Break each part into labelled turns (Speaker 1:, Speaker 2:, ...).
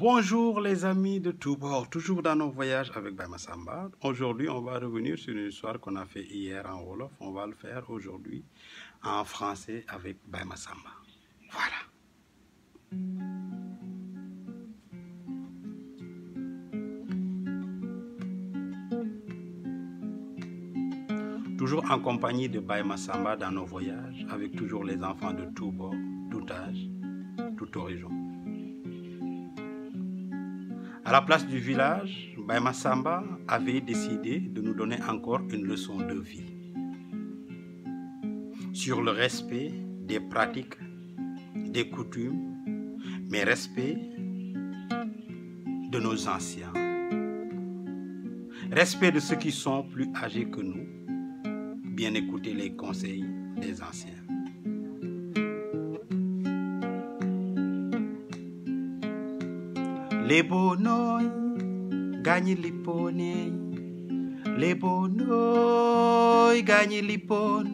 Speaker 1: Bonjour les amis de tous bords, toujours dans nos voyages avec Baye Massamba. Aujourd'hui, on va revenir sur une histoire qu'on a fait hier en Wolof. On va le faire aujourd'hui en français avec Baye Massamba. Voilà. Toujours en compagnie de Baye Massamba dans nos voyages, avec toujours les enfants de tous bords, tout âge, toute horizon. À la place du village, Baye Massamba avait décidé de nous donner encore une leçon de vie sur le respect des pratiques, des coutumes, mais respect de nos anciens, respect de ceux qui sont plus âgés que nous, bien écouter les conseils des anciens. Les bonoy gagnent l'ipone, les bonoy gagnent l'ipone.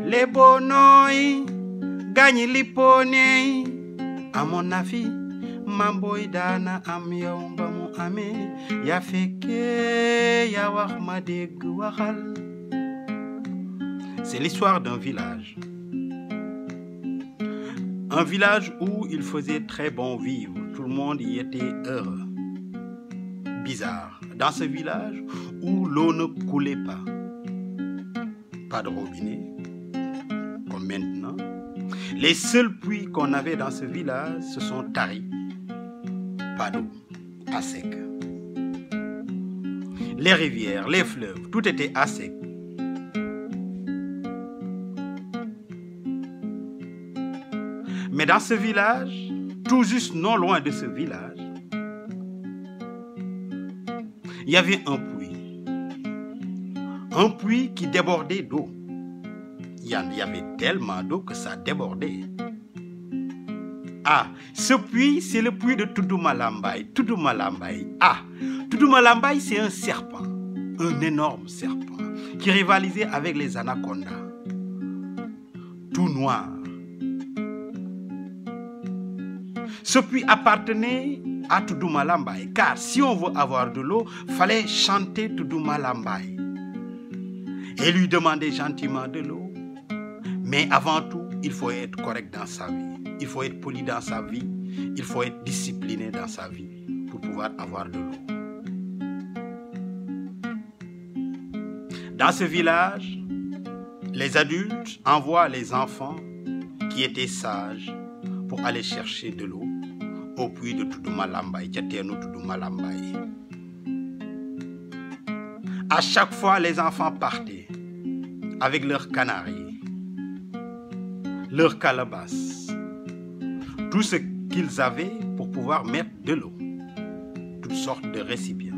Speaker 1: Les bonoy gagnent l'ipone. À mon avis, mamboy dana am yow ba mu amé ya fekke ya wax ma dégg waxal. C'est l'histoire d'un village. Un village où il faisait très bon vivre. Tout le monde y était heureux. Bizarre. Dans ce village où l'eau ne coulait pas. Pas de robinet, comme maintenant. Les seuls puits qu'on avait dans ce village se sont taris. Pas d'eau, à sec. Les rivières, les fleuves, tout était à sec. Mais dans ce village, tout juste non loin de ce village, il y avait un puits. Un puits qui débordait d'eau. Il y avait tellement d'eau que ça débordait. Ah, ce puits, c'est le puits de Toudouma-Lambaye. Toudouma-Lambaye. Ah, Toudouma-Lambaye, c'est un serpent. Un énorme serpent qui rivalisait avec les anacondas. Tout noir. Ce puits appartenait à Toudouma-Lambaye, car si on veut avoir de l'eau, fallait chanter Toudouma-Lambaye et lui demander gentiment de l'eau. Mais avant tout, il faut être correct dans sa vie, il faut être poli dans sa vie, il faut être discipliné dans sa vie pour pouvoir avoir de l'eau. Dans ce village, les adultes envoient les enfants qui étaient sages pour aller chercher de l'eau au puits de Toudouma-Lambaye, Toudouma-Lambaye. À chaque fois, les enfants partaient avec leurs canaris, leurs calebasses, tout ce qu'ils avaient pour pouvoir mettre de l'eau, toutes sortes de récipients.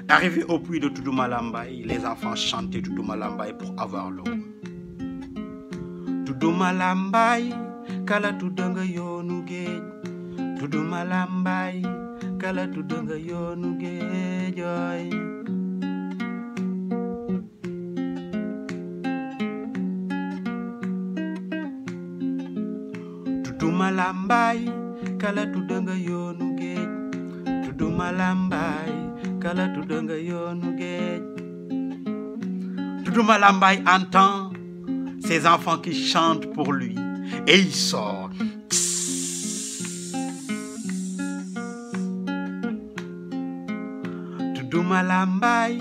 Speaker 1: Arrivés au puits de Toudouma-Lambaye, les enfants chantaient Toudouma-Lambaye pour avoir l'eau. Toudouma-Lambaye, kala tudanga yonu geej. Toudouma-Lambaye, kala tudanga yonu geej. Toudouma-Lambaye, kala tudanga yonu geej. Toudouma-Lambaye, kala tudanga yonu geej. Toudouma-Lambaye entend ces enfants qui chantent pour lui et il sort. Toudouma-Lambaye,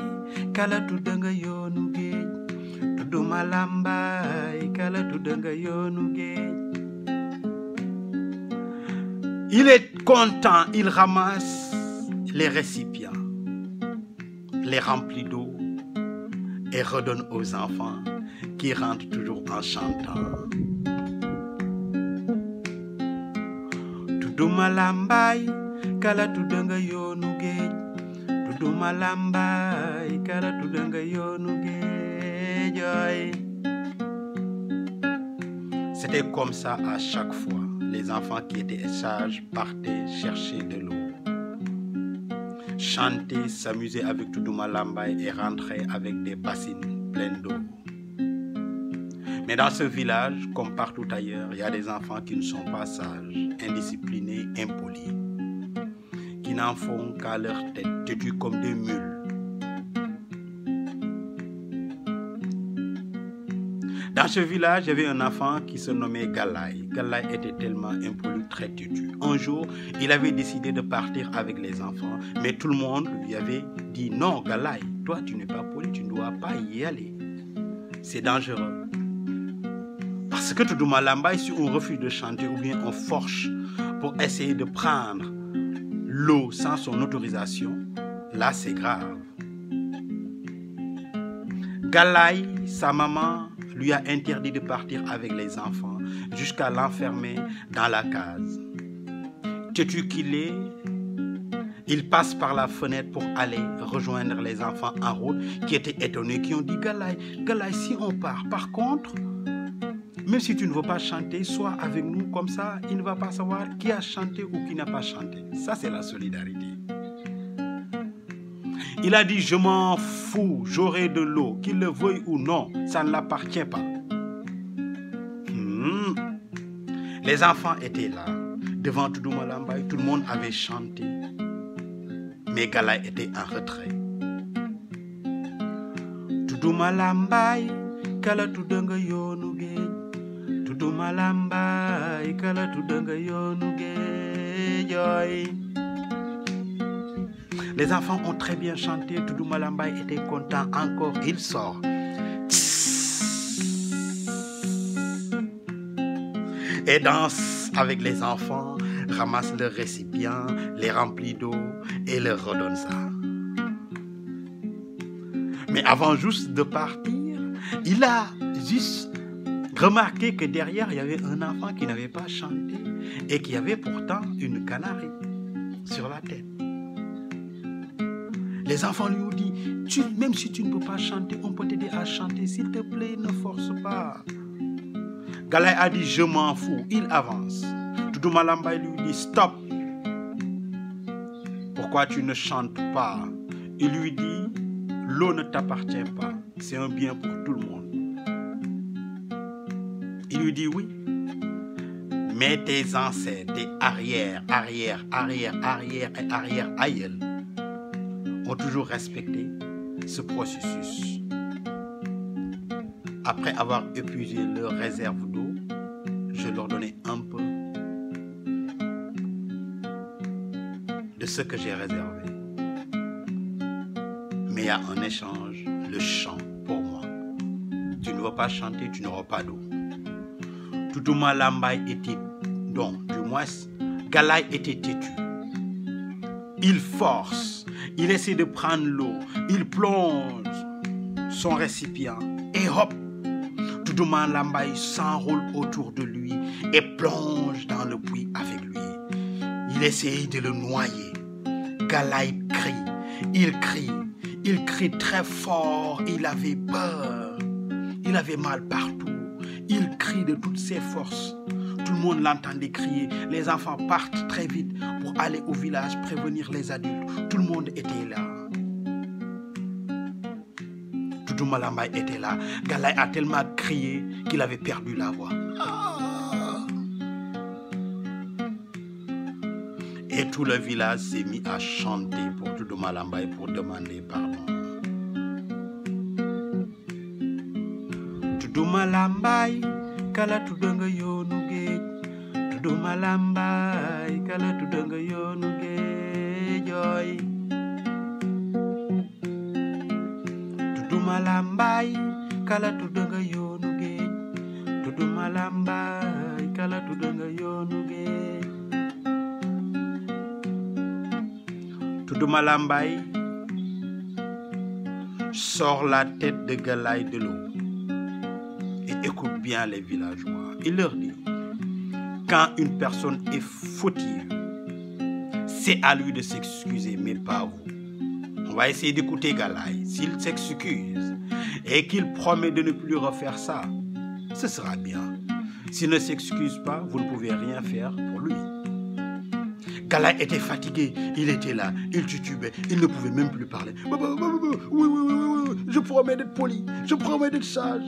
Speaker 1: kala tudanga yonu geej. Toudouma-Lambaye, kala tudanga yonu geej. Il est content, il ramasse les récipients, les remplit d'eau et redonne aux enfants qui rentrent toujours en chantant. Toudouma-Lambaye, kala tudanga yonu geej. Toudouma-Lambaye, kala tudanga yonu geej. C'était comme ça à chaque fois. Les enfants qui étaient sages partaient chercher de l'eau. chanter, s'amuser avec Toudouma Lambaye et rentrer avec des bassines pleines d'eau. Mais dans ce village, comme partout ailleurs, il y a des enfants qui ne sont pas sages, indisciplinés, impolis, qui n'en font qu'à leur tête, têtus comme des mules. Dans ce village, il y avait un enfant qui se nommait Galaye. Galaye était tellement impoli, très têtu. Un jour, il avait décidé de partir avec les enfants, mais tout le monde lui avait dit « Non, Galaye, toi tu n'es pas poli, tu ne dois pas y aller. C'est dangereux. » Parce que Toudouma Lambaye, si on refuse de chanter ou bien on force pour essayer de prendre l'eau sans son autorisation, là c'est grave. Galaye, sa maman, lui a interdit de partir avec les enfants jusqu'à l'enfermer dans la case. Têtu qu'il est, il passe par la fenêtre pour aller rejoindre les enfants en route qui étaient étonnés, qui ont dit « Galaye, Galaye, si on part, par contre, même si tu ne veux pas chanter, sois avec nous, comme ça, il ne va pas savoir qui a chanté ou qui n'a pas chanté. » Ça, c'est la solidarité. Il a dit, je m'en fous, j'aurai de l'eau, qu'il le veuille ou non, ça ne l'appartient pas. Les enfants étaient là, devant Toudouma Lambaye, tout le monde avait chanté, mais Galaye était en retrait. Toudouma Lambaye, kala tudanga yonu geej. Toudouma Lambaye, kala tudanga yonu geej. Les enfants ont très bien chanté. Toudouma Lambaye était content. Encore, il sort. Et danse avec les enfants, ramasse leurs récipients, les remplit d'eau et leur redonne ça. Mais avant juste de partir, il a juste remarqué que derrière, il y avait un enfant qui n'avait pas chanté et qui avait pourtant une canarie sur la tête. Les enfants lui ont dit, même si tu ne peux pas chanter, on peut t'aider à chanter. S'il te plaît, ne force pas. Galaye a dit, je m'en fous. Il avance. Toudouma Lambaye lui dit, stop. Pourquoi tu ne chantes pas? Il lui dit, l'eau ne t'appartient pas. C'est un bien pour tout le monde. Il lui dit, oui. Mais tes ancêtres, tes arrière et arrière-aïeuls ont toujours respecté ce processus. Après avoir épuisé leur réserve d'eau, je leur donnais un peu de ce que j'ai réservé. Mais il y a un échange, le chant pour moi. Tu ne veux pas chanter, tu n'auras pas d'eau. Toudouma Lambaye était, donc du moins, Galaye était têtu. Il force, il essaie de prendre l'eau, il plonge son récipient et hop, Toudouma Lambaye s'enroule autour de lui et plonge dans le puits avec lui. Il essaie de le noyer. Galaye crie, il crie très fort, il avait peur, il avait mal partout, il crie de toutes ses forces. Tout le monde l'entendait crier. Les enfants partent très vite pour aller au village prévenir les adultes. Tout le monde était là. Toudouma Lambaye était là. Galaye a tellement crié qu'il avait perdu la voix. Et tout le village s'est mis à chanter pour Toudouma Lambaye pour demander pardon. Toudouma Lambaye, kala tudanga yonu geej. Toudouma Lambaye, kala tudanga yonu geej. Toudouma Lambaye, kala tudanga yonu geej. Toudouma Lambaye, kala tudanga yonu geej. Toudouma Lambaye sort la tête de Galaye de l'eau et écoute bien les villageois. Il leur dit, quand une personne est fautive, c'est à lui de s'excuser, mais pas vous. On va essayer d'écouter Galaye. S'il s'excuse et qu'il promet de ne plus refaire ça, ce sera bien. S'il ne s'excuse pas, vous ne pouvez rien faire pour lui. Gala était fatigué, il était là, il titubait, il ne pouvait même plus parler. Oui, je promets d'être poli, je promets d'être sage,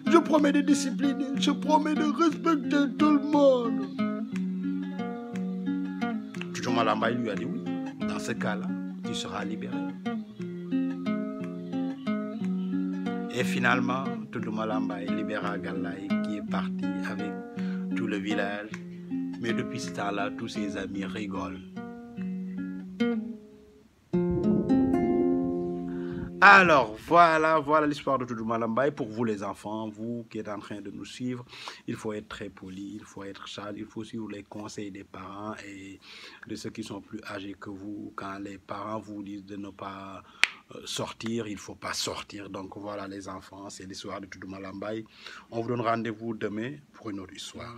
Speaker 1: je promets d'être discipliné, je promets de respecter tout le monde. Tutu Malamba lui a dit oui, dans ce cas-là, tu seras libéré. Et finalement, Tutu Malamba libéra Galaï qui est parti avec tout le village. Mais depuis ce temps-là, tous ses amis rigolent. Alors, voilà l'histoire de Tutu Malamba. Et pour vous les enfants, vous qui êtes en train de nous suivre, il faut être très poli, il faut être sage, il faut suivre les conseils des parents et de ceux qui sont plus âgés que vous. Quand les parents vous disent de ne pas sortir, il ne faut pas sortir. Donc voilà les enfants, c'est l'histoire de Tutu Malamba. On vous donne rendez-vous demain pour une autre histoire.